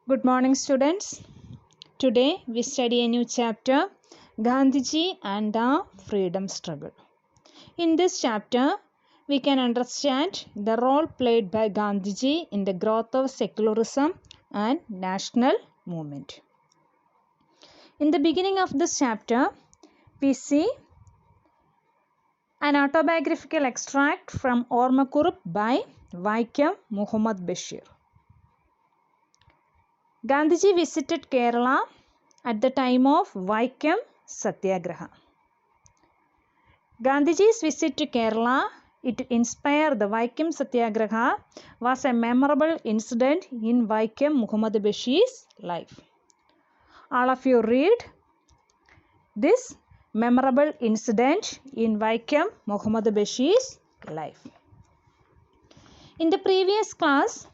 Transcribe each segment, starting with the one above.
Good morning, students. Today we study a new chapter, Gandhiji and the Freedom Struggle. In this chapter, we can understand the role played by Gandhiji in the growth of secularism and national movement. In the beginning of this chapter, we see an autobiographical extract from Ormakurup by Vaikam Muhammad Bashir. Gandhiji visited Kerala at the time of Vaikam Satyagraha. Gandhiji's visit to Kerala, it inspired the Vaikam Satyagraha, was a memorable incident in Vaikam Muhammad Bashir's life. All of you read this memorable incident in Vaikam Muhammad Bashir's life. In the previous class,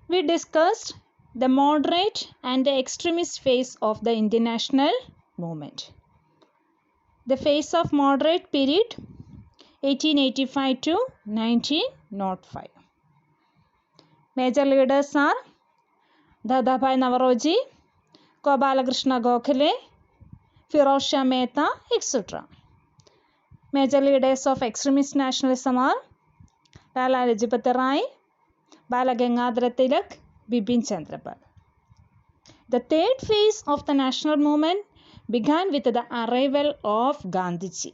we discussed the moderate and the extremist phase of the Indian national movement. The phase of moderate period 1885 to 1905. Major leaders are Dadabhai Naoroji, Gopalakrishna Gokhale, Firoz Shah Mehta, etc. Major leaders of extremist nationalism are Lala Lajpat Rai, Bala Gangadhar Tilak, Bipin Chandrapal. The third phase of the national movement began with the arrival of Gandhiji.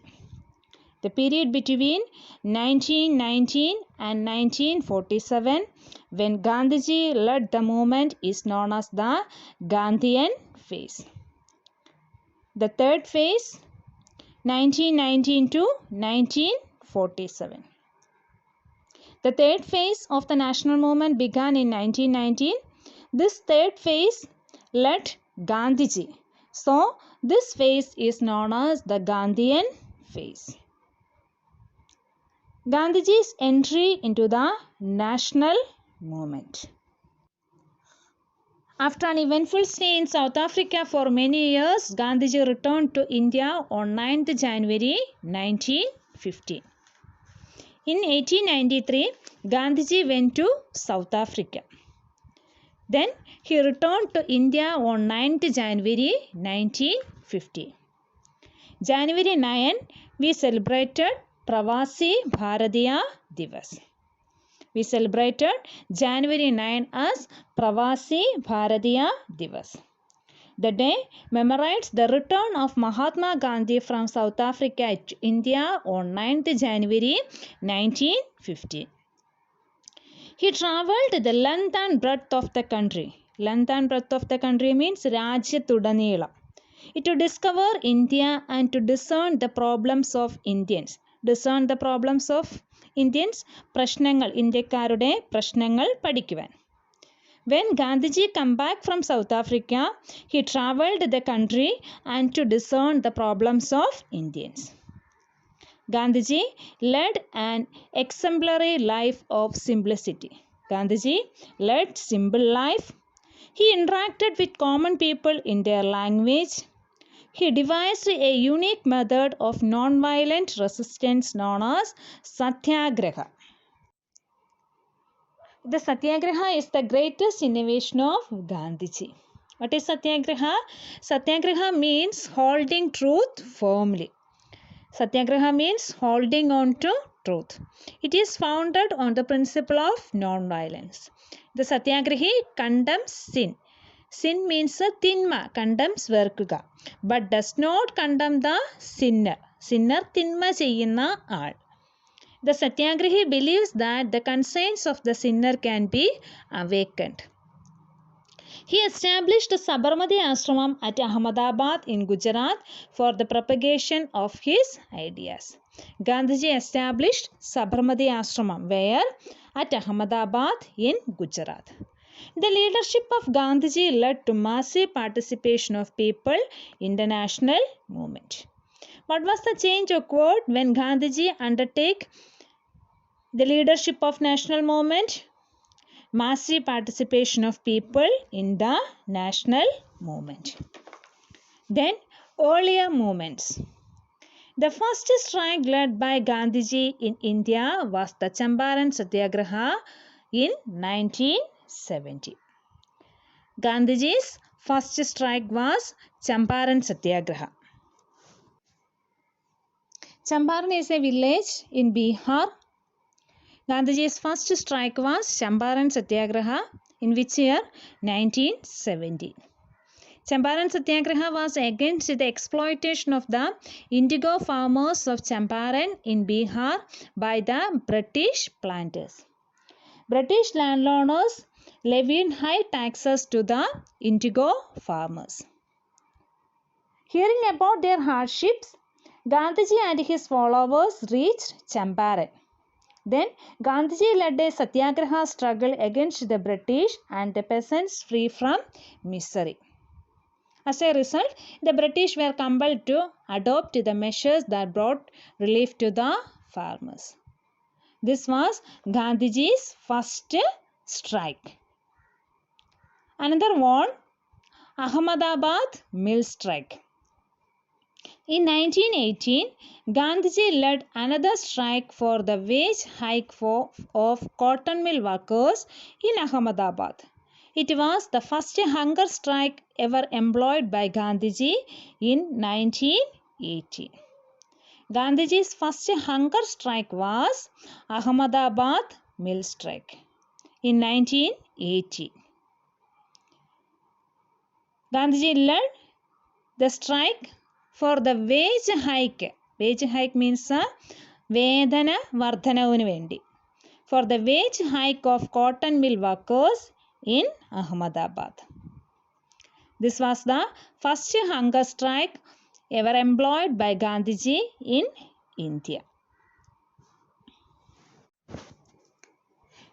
The period between 1919 and 1947, when Gandhiji led the movement, is known as the Gandhian phase. The third phase, 1919 to 1947. The third phase of the national movement began in 1919. This third phase led Gandhiji. So, this phase is known as the Gandhian phase. Gandhiji's entry into the national movement. After an eventful stay in South Africa for many years, Gandhiji returned to India on 9th January 1915. In 1893, Gandhiji went to South Africa. Then he returned to India on 9th January 1950. January 9, we celebrated Pravasi Bharatiya Divas. We celebrated January 9 as Pravasi Bharatiya Divas. The day commemorates the return of Mahatma Gandhi from South Africa to India on 9th January 1950. He travelled the length and breadth of the country. Length and breadth of the country means Rajyathudanila. To discover India and to discern the problems of Indians. Discern the problems of Indians. പ്രശ്നങ്ങൾ ഇന്ത്യക്കാരുടെ പ്രശ്നങ്ങൾ പഠിക്കുവാൻ. When Gandhiji came back from South Africa, he travelled the country and to discern the problems of Indians. Gandhiji led an exemplary life of simplicity. Gandhiji led simple life. He interacted with common people in their language. He devised a unique method of non-violent resistance known as Satyagraha. The Satyagraha is the greatest innovation of Gandhiji. What is Satyagraha? Satyagraha means holding truth firmly. Satyagraha means holding on to truth. It is founded on the principle of non-violence. The Satyagrahi condemns sin. Sin means a tinma, condemns verkuga, but does not condemn the sinner. Sinner tinma cheyyunna aal. The Satyagrahi believes that the conscience of the sinner can be awakened. He established the Sabarmati Ashramam at Ahmedabad in Gujarat for the propagation of his ideas. Gandhiji established Sabarmati Ashramam where? At Ahmedabad in Gujarat. The leadership of Gandhiji led to massive participation of people in the national movement. What was the change occurred when Gandhiji undertook the leadership of national movement? Massive participation of people in the national movement. Then earlier movements. The first strike led by Gandhiji in India was the Champaran Satyagraha in 1970. Gandhiji's first strike was Champaran Satyagraha. Champaran is a village in Bihar. Gandhiji's first strike was Champaran Satyagraha in which year? 1917. Champaran Satyagraha was against the exploitation of the indigo farmers of Champaran in Bihar by the British planters. British landowners levied high taxes to the indigo farmers. Hearing about their hardships, Gandhiji and his followers reached Champaran. Then Gandhiji led a Satyagraha struggle against the British and the peasants free from misery. As a result, the British were compelled to adopt the measures that brought relief to the farmers. This was Gandhiji's first strike. Another one, Ahmedabad mill strike. In 1918, Gandhiji led another strike for the wage hike of cotton mill workers in Ahmedabad. It was the first hunger strike ever employed by Gandhiji in 1918. Gandhiji's first hunger strike was Ahmedabad mill strike in 1918. Gandhiji led the strike for the wage hike. Wage hike means Vedana Vardhanavunu Vendi. For the wage hike of cotton mill workers in Ahmedabad. This was the first hunger strike ever employed by Gandhiji in India.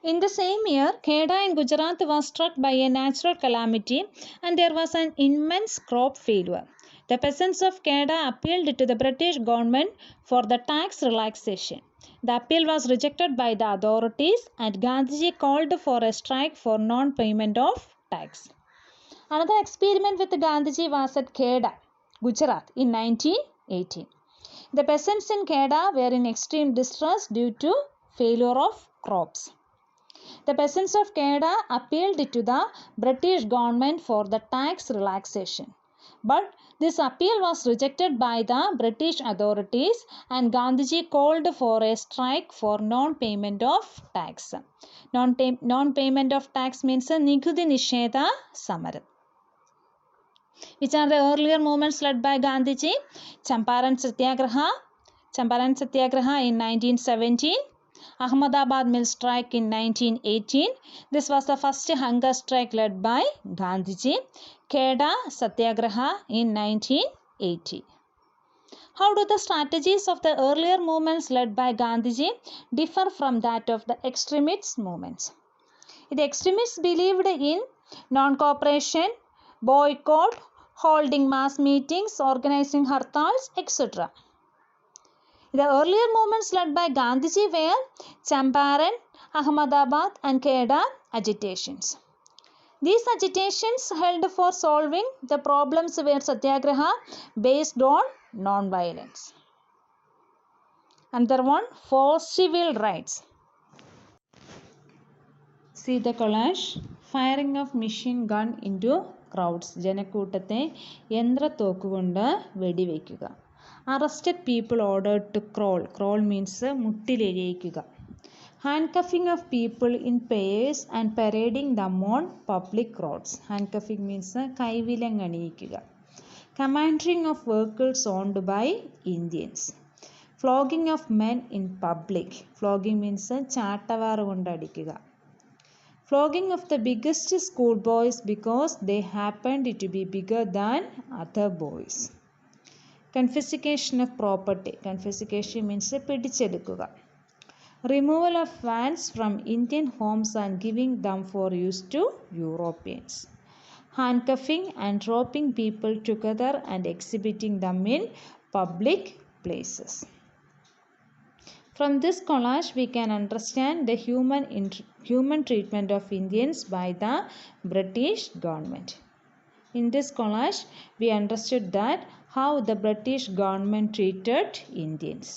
In the same year, Kheda in Gujarat was struck by a natural calamity and there was an immense crop failure. The peasants of Kheda appealed to the British government for the tax relaxation. The appeal was rejected by the authorities and Gandhiji called for a strike for non-payment of tax. Another experiment with Gandhiji was at Kheda, Gujarat in 1918. The peasants in Kheda were in extreme distress due to failure of crops. The peasants of Kheda appealed to the British government for the tax relaxation. But this appeal was rejected by the British authorities and Gandhiji called for a strike for non-payment of tax. Non-payment of tax means Nikudi Nisheda Samaram. Which are the earlier movements led by Gandhiji? Champaran Satyagraha in 1917. Ahmedabad mill strike in 1918. This was the first hunger strike led by Gandhiji. Kheda Satyagraha in 1980. How do the strategies of the earlier movements led by Gandhiji differ from that of the extremist movements? The extremists believed in non-cooperation, boycott, holding mass meetings, organizing hartals, etc. The earlier movements led by Gandhiji were Champaran, Ahmedabad and Kheda agitations. These agitations held for solving the problems were Satyagraha based on non-violence. Another one, for civil rights. See the collage. Firing of machine gun into crowds. Janakootate യന്ത്രത്തോക്കുകൊണ്ട് വെടിവെക്കുക. Arrested people ordered to crawl. Crawl means മുട്ടിലെഴയിക്കുക. Handcuffing of people in pairs and parading them on public roads. Handcuffing means കൈവിലങ്ങണിയിക്കുക. Commanding of vehicles owned by Indians. Flogging of men in public. Flogging means ചാട്ടവാറ് കൊണ്ടടിക്കുക. Flogging of the biggest schoolboys because they happened to be bigger than other boys. Confiscation of property. Confiscation means പിടിച്ചെടുക്കുക. Removal of fans from Indian homes and giving them for use to Europeans. Handcuffing and roping people together and exhibiting them in public places. From this collage, we can understand the human treatment of Indians by the British government. In this collage, we understood that how the British government treated Indians.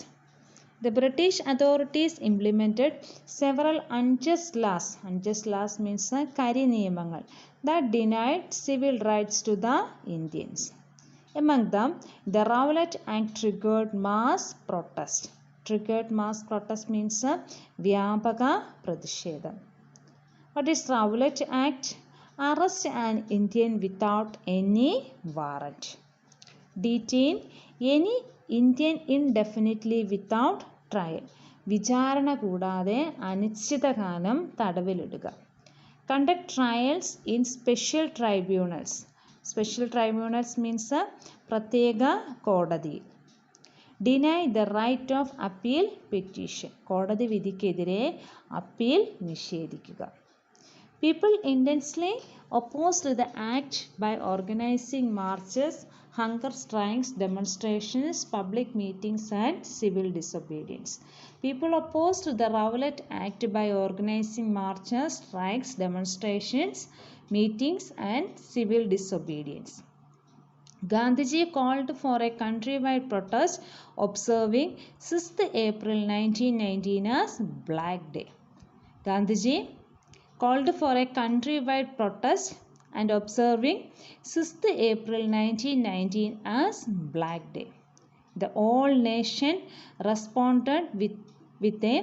The British authorities implemented several unjust laws. Unjust laws means കരി നിയമങ്ങൾ that denied civil rights to the Indians. Among them, the Rowlatt Act triggered mass protest. Triggered mass protest means വ്യാപക പ്രതിഷേധം. What is Rowlatt Act? Arrest an Indian without any warrant. Detain any Indian indefinitely without trial. വിചാരണ കൂടാതെ അനിശ്ചിതകാലം തടവിലിടുക. Conduct trials in special tribunals. Special tribunals means പ്രത്യേക കോടതി. Deny the right of appeal petition. കോടതി വിധിക്കെതിരെ appeal നിഷേധിക്കുക. People intensely opposed the act by organizing marches, hunger strikes, demonstrations, public meetings and civil disobedience. People opposed the Rowlatt Act by organizing marches, strikes, demonstrations, meetings and civil disobedience. Gandhiji called for a countrywide protest observing 6th April 1919 as Black Day. Gandhiji called for a countrywide protest and observing 6th April 1919 as Black Day. The whole nation responded with a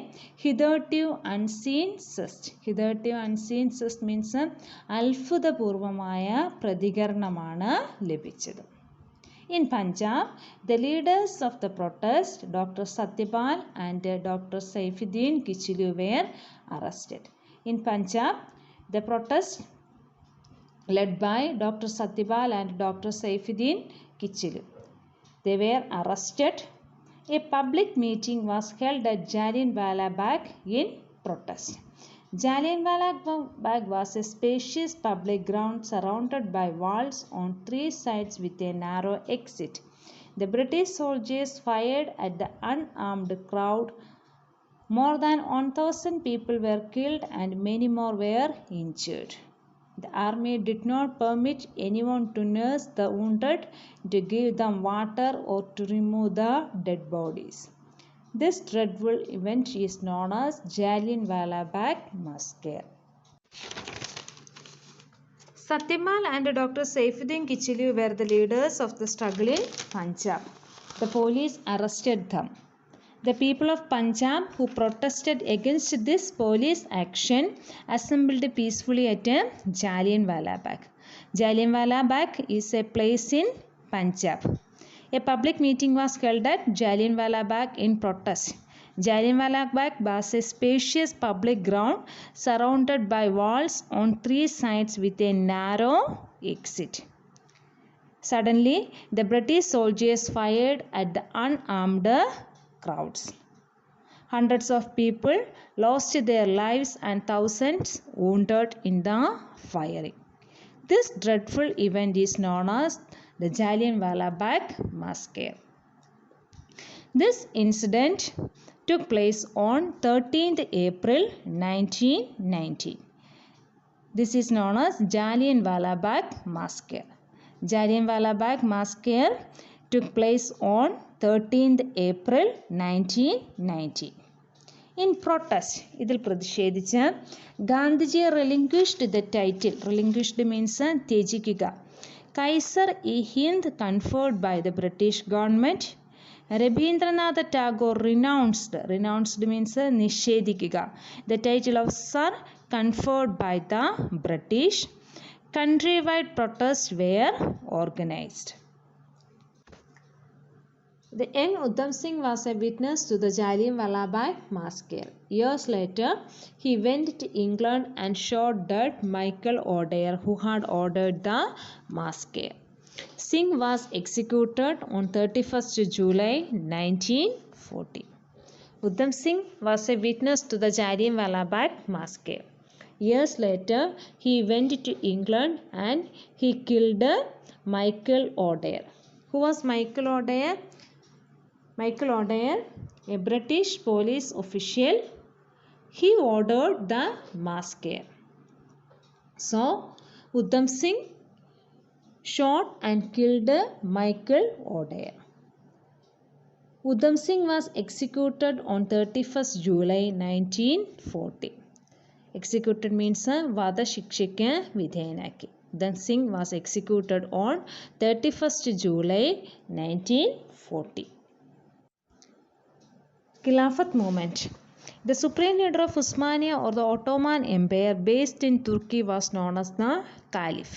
hitherto unseen zest. Hitherto unseen zest means അത്ഭുതപൂർവമായ പ്രതികരണമാണ് ലഭിച്ചത്. In Punjab, the leaders of the protest, Dr. Satyapal and Dr. Saifuddin Kichlu were arrested. In Punjab, the protest led by Dr. Satyapal and Dr. Saifuddin Kichlu. They were arrested. A public meeting was held at Jallianwala Bagh in protest. Jallianwala Bagh was a spacious public ground surrounded by walls on three sides with a narrow exit. The British soldiers fired at the unarmed crowd. More than 1,000 people were killed and many more were injured. The army did not permit anyone to nurse the wounded, to give them water or to remove the dead bodies. This dreadful event is known as Jallianwala Bagh Massacre. Satyapal and Dr. Saifuddin Kichlu were the leaders of the struggle in Punjab. The police arrested them. The people of Punjab who protested against this police action assembled peacefully at Jallianwala Bagh. Jallianwala Bagh is a place in Punjab. A public meeting was held at Jallianwala Bagh in protest. Jallianwala Bagh was a spacious public ground surrounded by walls on three sides with a narrow exit. Suddenly, the British soldiers fired at the unarmed crowds. Hundreds of people lost their lives and thousands wounded in the firing. This dreadful event is known as the Jallianwala Bagh Massacre. This incident took place on 13th April 1919. This is known as Jallianwala Bagh Massacre. Jallianwala Bagh Massacre took place on 13th April 1919. In protest, ഇതിൽ പ്രതിഷേധിച്ച് Gandhiji relinquished the title. Relinquished means ത്യജിക്കുക. Kaiser-e-Hind conferred by the British government. Rabindranath Tagore renounced means നിഷേധിക്കുക. The title of Sir conferred by the British. Countrywide protests were organized. The young Udham Singh was a witness to the Jallianwala Bagh Massacre. Years later, he went to England and shot dead Michael O'Dwyer, who had ordered the massacre. Singh was executed on 31st July 1940. Udham Singh was a witness to the Jallianwala Bagh Massacre. Years later, he went to England and he killed Michael O'Dwyer. Who was Michael O'Dwyer? Michael O'Dwyer, a British police official, he ordered the massacre. So, Udham Singh shot and killed Michael O'Dwyer. Udham Singh was executed on 31st July 1940. Executed means വധശിക്ഷയ്ക്ക് വിധേയനാക്കി. Udham Singh was executed on 31st July 1940. Khilafat movement. The supreme leader of Usmania or the Ottoman Empire based in Turkey was known as the Caliph.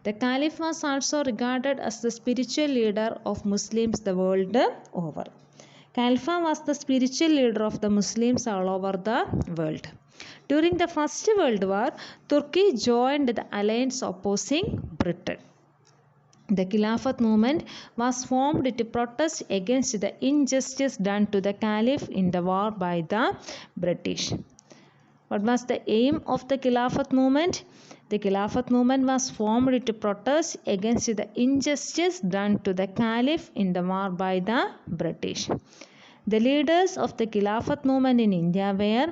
The Caliph was also regarded as the spiritual leader of Muslims the world over. Khalifa was the spiritual leader of the Muslims all over the world. During the First World War, Turkey joined the alliance opposing Britain. The Khilafat movement was formed to protest against the injustice done to the Caliph in the war by the British. What was the aim of the Khilafat movement? The Khilafat movement was formed to protest against the injustice done to the Caliph in the war by the British. The leaders of the Khilafat movement in India were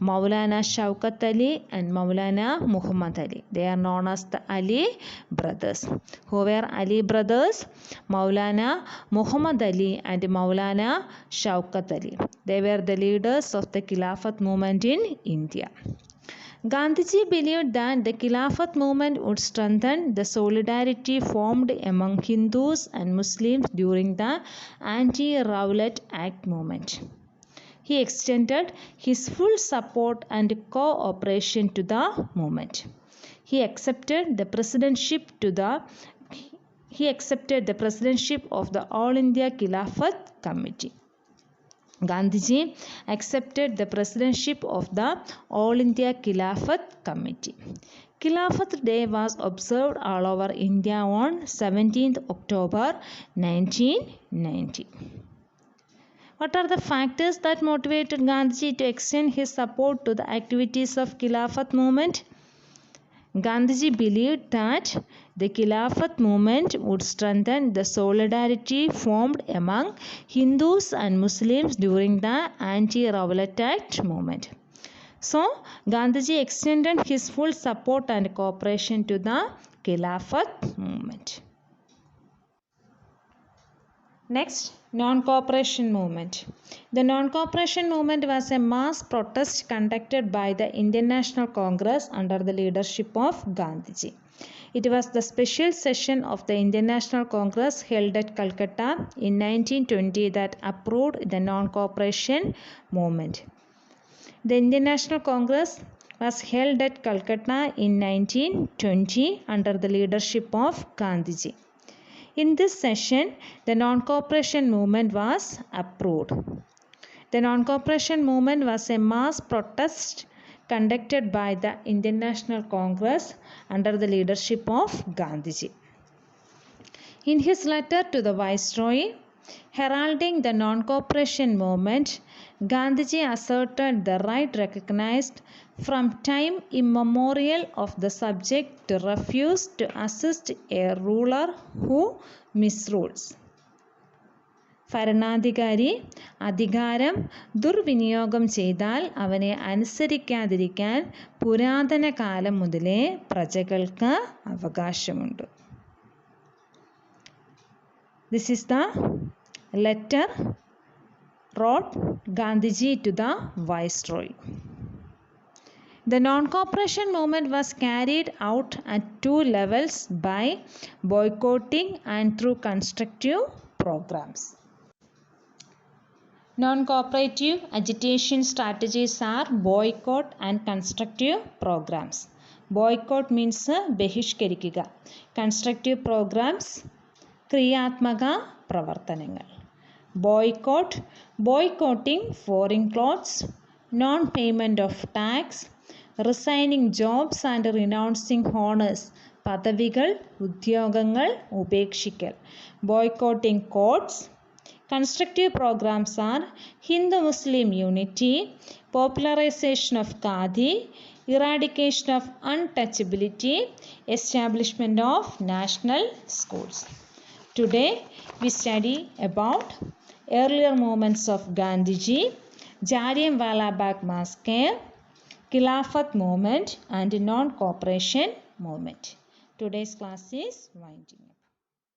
Maulana Shaukat Ali and Maulana Muhammad Ali. They are known as the Ali brothers. Who were Ali brothers? Maulana Muhammad Ali and Maulana Shaukat Ali. They were the leaders of the Khilafat movement in India. Gandhiji believed that the Khilafat movement would strengthen the solidarity formed among Hindus and Muslims during the Anti-Rowlatt Act movement. He extended his full support and cooperation to the movement. He accepted the presidentship of the All India Khilafat Committee. Gandhiji accepted the presidentship of the All India Khilafat Committee. Khilafat Day was observed all over India on 17th October 1990. What are the factors that motivated Gandhiji to extend his support to the activities of Khilafat movement? Gandhiji believed that the Khilafat movement would strengthen the solidarity formed among Hindus and Muslims during the Anti-Rowlatt Act movement. So, Gandhiji extended his full support and cooperation to the Khilafat movement. Next, non-cooperation movement. The non-cooperation movement was a mass protest conducted by the Indian National Congress under the leadership of Gandhiji. It was the special session of the Indian National Congress held at Calcutta in 1920 that approved the non-cooperation movement. The Indian National Congress was held at Calcutta in 1920 under the leadership of Gandhiji. In this session, the non-cooperation movement was approved. The non-cooperation movement was a mass protest conducted by the Indian National Congress under the leadership of Gandhiji. In his letter to the Viceroy, heralding the non-cooperation movement, Gandhiji asserted the right recognized from time immemorial of the subject to refuse to assist a ruler who misrules. ഭരണാധികാരി അധികാരം ദുർവിനിയോഗം ചെയ്താൽ അവനെ അനുസരിക്കാതിരിക്കാൻ പുരാതന കാലം മുതലേ പ്രജകൾക്ക് അവകാശമുണ്ട്. This is the letter wrote Gandhiji to the Viceroy. The non-cooperation movement was carried out at two levels by boycotting and through constructive programs. Non-cooperative agitation strategies are boycott and constructive programs. Boycott means ബഹിഷ്കരിക്കുക. Constructive programs ക്രിയാത്മക പ്രവർത്തനങ്ങൾ. Boycott, boycotting foreign clothes, non-payment of tax, resigning jobs and renouncing honors, പദവികൾ ഉദ്യോഗങ്ങൾ ഉപേക്ഷിക്കൽ. Boycotting courts. Constructive programs are Hindu-Muslim unity, popularization of Khadi, eradication of untouchability, establishment of national schools. Today we study about earlier movements of Gandhiji, Jallianwala Bagh Massacre, Khilafat movement and non-cooperation movement. Today's class is winding up.